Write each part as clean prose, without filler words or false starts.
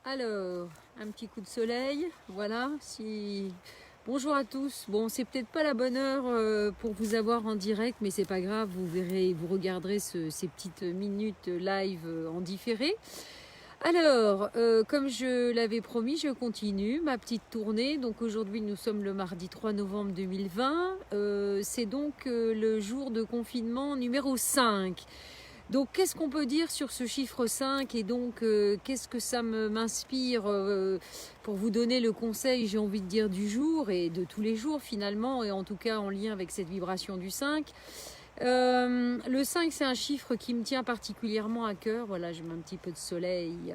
Alors, un petit coup de soleil, voilà. Bonjour à tous. Bon, c'est peut-être pas la bonne heure pour vous avoir en direct, mais c'est pas grave. Vous verrez, vous regarderez ces petites minutes live en différé. Alors, comme je l'avais promis, je continue ma petite tournée. Donc aujourd'hui, nous sommes le mardi 3 novembre 2020. C'est donc le jour de confinement numéro 5. Donc, qu'est-ce qu'on peut dire sur ce chiffre 5 et donc qu'est-ce que ça m'inspire pour vous donner le conseil, j'ai envie de dire, du jour et de tous les jours finalement, et en tout cas en lien avec cette vibration du 5. Le 5, c'est un chiffre qui me tient particulièrement à cœur. Voilà, je mets un petit peu de soleil.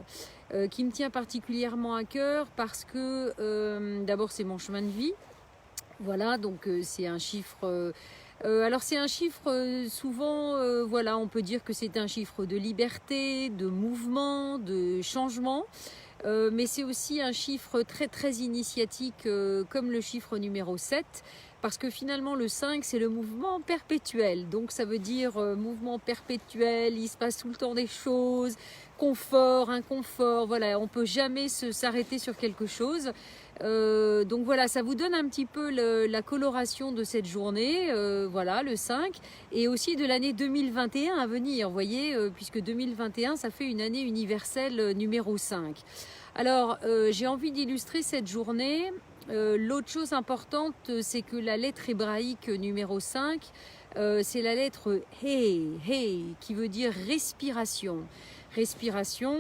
Qui me tient particulièrement à cœur parce que d'abord, c'est mon chemin de vie. Voilà, donc c'est un chiffre... alors c'est un chiffre souvent, voilà, on peut dire que c'est un chiffre de liberté, de mouvement, de changement. Mais c'est aussi un chiffre très très initiatique comme le chiffre numéro 7, parce que finalement le 5 c'est le mouvement perpétuel, donc ça veut dire mouvement perpétuel, il se passe tout le temps des choses, confort, inconfort, voilà, on peut jamais s'arrêter sur quelque chose. Donc voilà, ça vous donne un petit peu la coloration de cette journée, voilà, le 5, et aussi de l'année 2021 à venir, vous voyez, puisque 2021, ça fait une année universelle numéro 5. Alors, j'ai envie d'illustrer cette journée. L'autre chose importante, c'est que la lettre hébraïque numéro 5, c'est la lettre He, He, qui veut dire respiration. Respiration.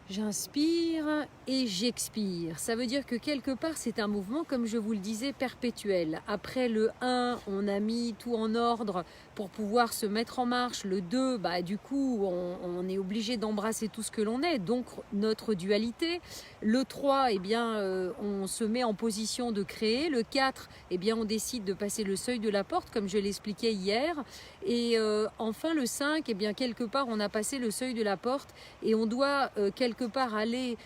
J'inspire et j'expire. Ça veut dire que quelque part, c'est un mouvement, comme je vous le disais, perpétuel. Après le 1, on a mis tout en ordre pour pouvoir se mettre en marche. Le 2, bah, du coup, on est obligé d'embrasser tout ce que l'on est, donc notre dualité. Le 3, eh bien, on se met en position de créer. Le 4, eh bien, on décide de passer le seuil de la porte, comme je l'expliquais hier. Et enfin, le 5, eh bien, quelque part, on a passé le seuil de la porte et on doit quelque part aller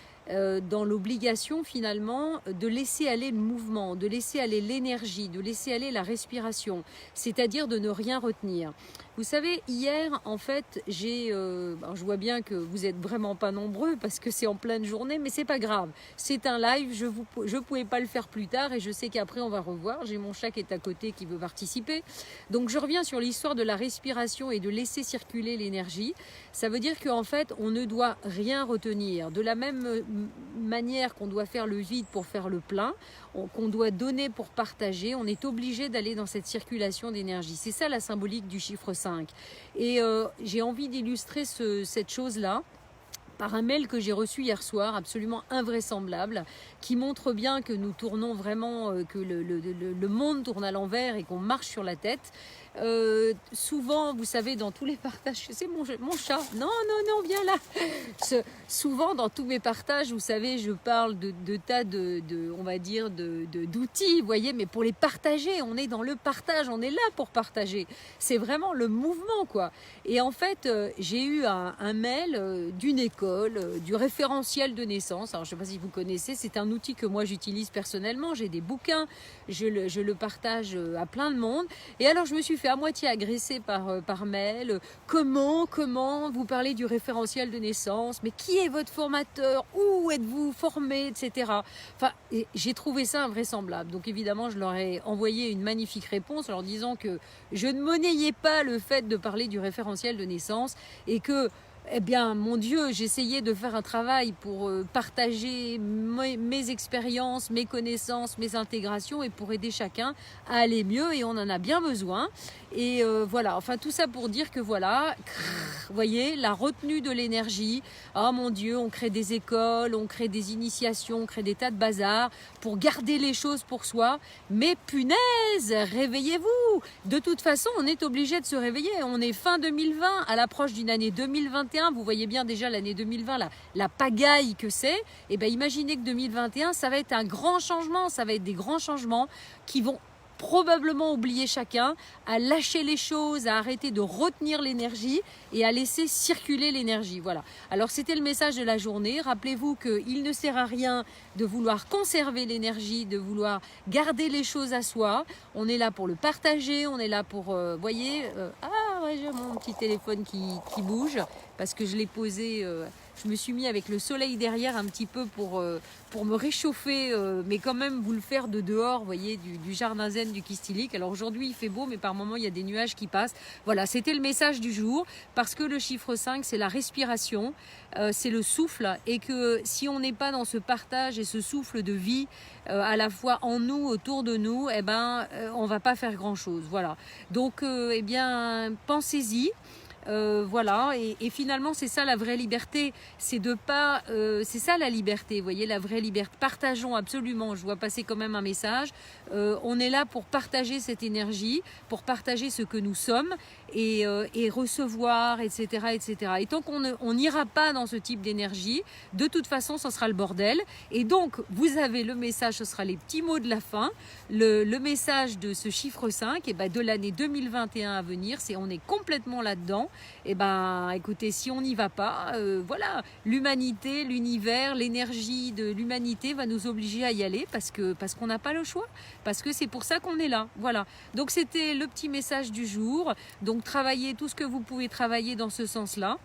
dans l'obligation finalement de laisser aller le mouvement, de laisser aller l'énergie, de laisser aller la respiration, c'est-à-dire de ne rien retenir. Vous savez, hier, en fait, je vois bien que vous êtes vraiment pas nombreux parce que c'est en pleine journée, mais c'est pas grave. C'est un live, je pouvais pas le faire plus tard et je sais qu'après on va revoir. J'ai mon chat qui est à côté qui veut participer. Donc je reviens sur l'histoire de la respiration et de laisser circuler l'énergie. Ça veut dire qu'en fait, on ne doit rien retenir. De la même manière qu'on doit faire le vide pour faire le plein, qu'on doit donner pour partager, on est obligé d'aller dans cette circulation d'énergie. C'est ça la symbolique du chiffre 5. Et j'ai envie d'illustrer cette chose-là par un mail que j'ai reçu hier soir, absolument invraisemblable, qui montre bien que nous tournons vraiment, que le monde tourne à l'envers et qu'on marche sur la tête. Souvent, vous savez, dans tous les partages, c'est mon chat, non, viens là. Souvent, dans tous mes partages, vous savez, je parle de tas on va dire, d'outils, vous voyez, mais pour les partager, on est dans le partage, on est là pour partager. C'est vraiment le mouvement, quoi. Et en fait, j'ai eu un mail d'une école, du référentiel de naissance. Alors, je ne sais pas si vous connaissez, c'est un outil que moi j'utilise personnellement. J'ai des bouquins, je le partage à plein de monde. Et alors, je me suis fait à moitié agresser par mail. Comment vous parlez du référentiel de naissance? Mais qui est votre formateur? Où êtes-vous formé, etc. Enfin, j'ai trouvé ça invraisemblable. Donc évidemment, je leur ai envoyé une magnifique réponse en leur disant que je ne monnayais pas le fait de parler du référentiel de naissance et que, eh bien, mon Dieu, j'essayais de faire un travail pour partager mes expériences, mes connaissances, mes intégrations et pour aider chacun à aller mieux et on en a bien besoin. Et voilà, enfin tout ça pour dire que voilà, vous voyez, la retenue de l'énergie. Oh mon Dieu, on crée des écoles, on crée des initiations, on crée des tas de bazar pour garder les choses pour soi. Mais punaise, réveillez-vous. De toute façon, on est obligé de se réveiller. On est fin 2020, à l'approche d'une année 2021. Vous voyez bien déjà l'année 2020, la pagaille que c'est. Et bien imaginez que 2021, ça va être un grand changement. Ça va être des grands changements qui vont probablement oublier chacun, à lâcher les choses, à arrêter de retenir l'énergie et à laisser circuler l'énergie. Voilà. Alors c'était le message de la journée. Rappelez-vous qu'il ne sert à rien de vouloir conserver l'énergie, de vouloir garder les choses à soi. On est là pour le partager, on est là pour, voyez, ah ouais, j'ai mon petit téléphone qui bouge. parce que je l'ai posé, je me suis mis avec le soleil derrière un petit peu pour me réchauffer, mais quand même vous le faire de dehors, vous voyez, du jardin zen du Kistilic. Alors aujourd'hui il fait beau, mais par moments il y a des nuages qui passent. Voilà, c'était le message du jour, parce que le chiffre 5 c'est la respiration, c'est le souffle, et que si on n'est pas dans ce partage et ce souffle de vie à la fois en nous, autour de nous, eh ben on va pas faire grand chose. Voilà, donc eh bien pensez-y. Voilà, et finalement c'est ça la vraie liberté, c'est de pas, c'est ça la liberté, vous voyez, la vraie liberté. Partageons absolument, je vois passer quand même un message, on est là pour partager cette énergie, pour partager ce que nous sommes, et recevoir, etc., etc. Et tant qu'on n'ira pas dans ce type d'énergie, de toute façon ce sera le bordel. Et donc vous avez le message, ce sera les petits mots de la fin, le message de ce chiffre 5, et ben de l'année 2021 à venir, c'est on est complètement là-dedans. Et ben écoutez, si on n'y va pas, voilà, l'humanité, l'univers, l'énergie de l'humanité va nous obliger à y aller, parce qu'on n'a pas le choix, parce que c'est pour ça qu'on est là. Voilà, donc c'était le petit message du jour. Donc travaillez tout ce que vous pouvez travailler dans ce sens-là.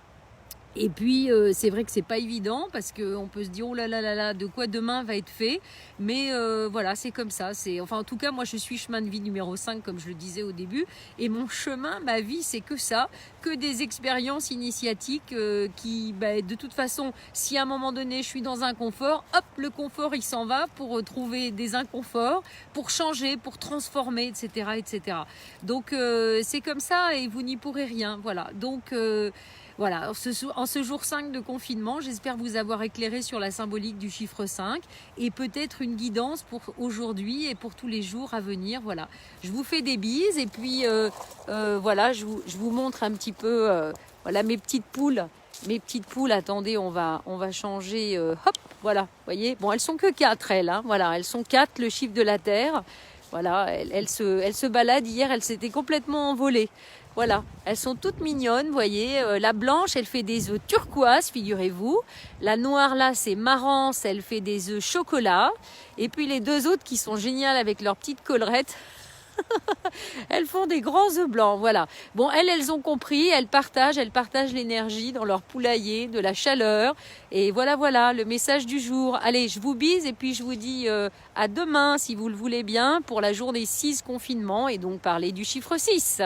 Et puis c'est vrai que c'est pas évident, parce qu'on peut se dire oh là là là là, de quoi demain va être fait, mais voilà, c'est comme ça. Enfin en tout cas moi je suis chemin de vie numéro 5 comme je le disais au début, et mon chemin, ma vie, c'est que ça, que des expériences initiatiques qui de toute façon, si à un moment donné je suis dans un confort, hop, le confort il s'en va pour trouver des inconforts, pour changer, pour transformer, etc., etc. Donc c'est comme ça, et vous n'y pourrez rien. Voilà, donc voilà, en ce jour 5 de confinement, j'espère vous avoir éclairé sur la symbolique du chiffre 5, et peut-être une guidance pour aujourd'hui et pour tous les jours à venir. Voilà, je vous fais des bises, et puis voilà, je vous montre un petit peu voilà mes petites poules. Mes petites poules, attendez, on va changer, hop, voilà, vous voyez, bon, elles sont que 4, elles, hein, voilà, elles sont 4, le chiffre de la Terre. Voilà, elles se baladent. Hier, elles s'étaient complètement envolées. Voilà, elles sont toutes mignonnes, vous voyez. La blanche, elle fait des œufs turquoise, figurez-vous. La noire, là, c'est marrance, elle fait des œufs chocolat. Et puis les deux autres qui sont géniales avec leurs petites collerettes. Elles font des grands œufs blancs, voilà. Bon, elles ont compris, elles partagent l'énergie dans leur poulailler, de la chaleur. Et voilà, le message du jour. Allez, je vous bise, et puis je vous dis à demain, si vous le voulez bien, pour la journée 6 confinement, et donc parler du chiffre 6.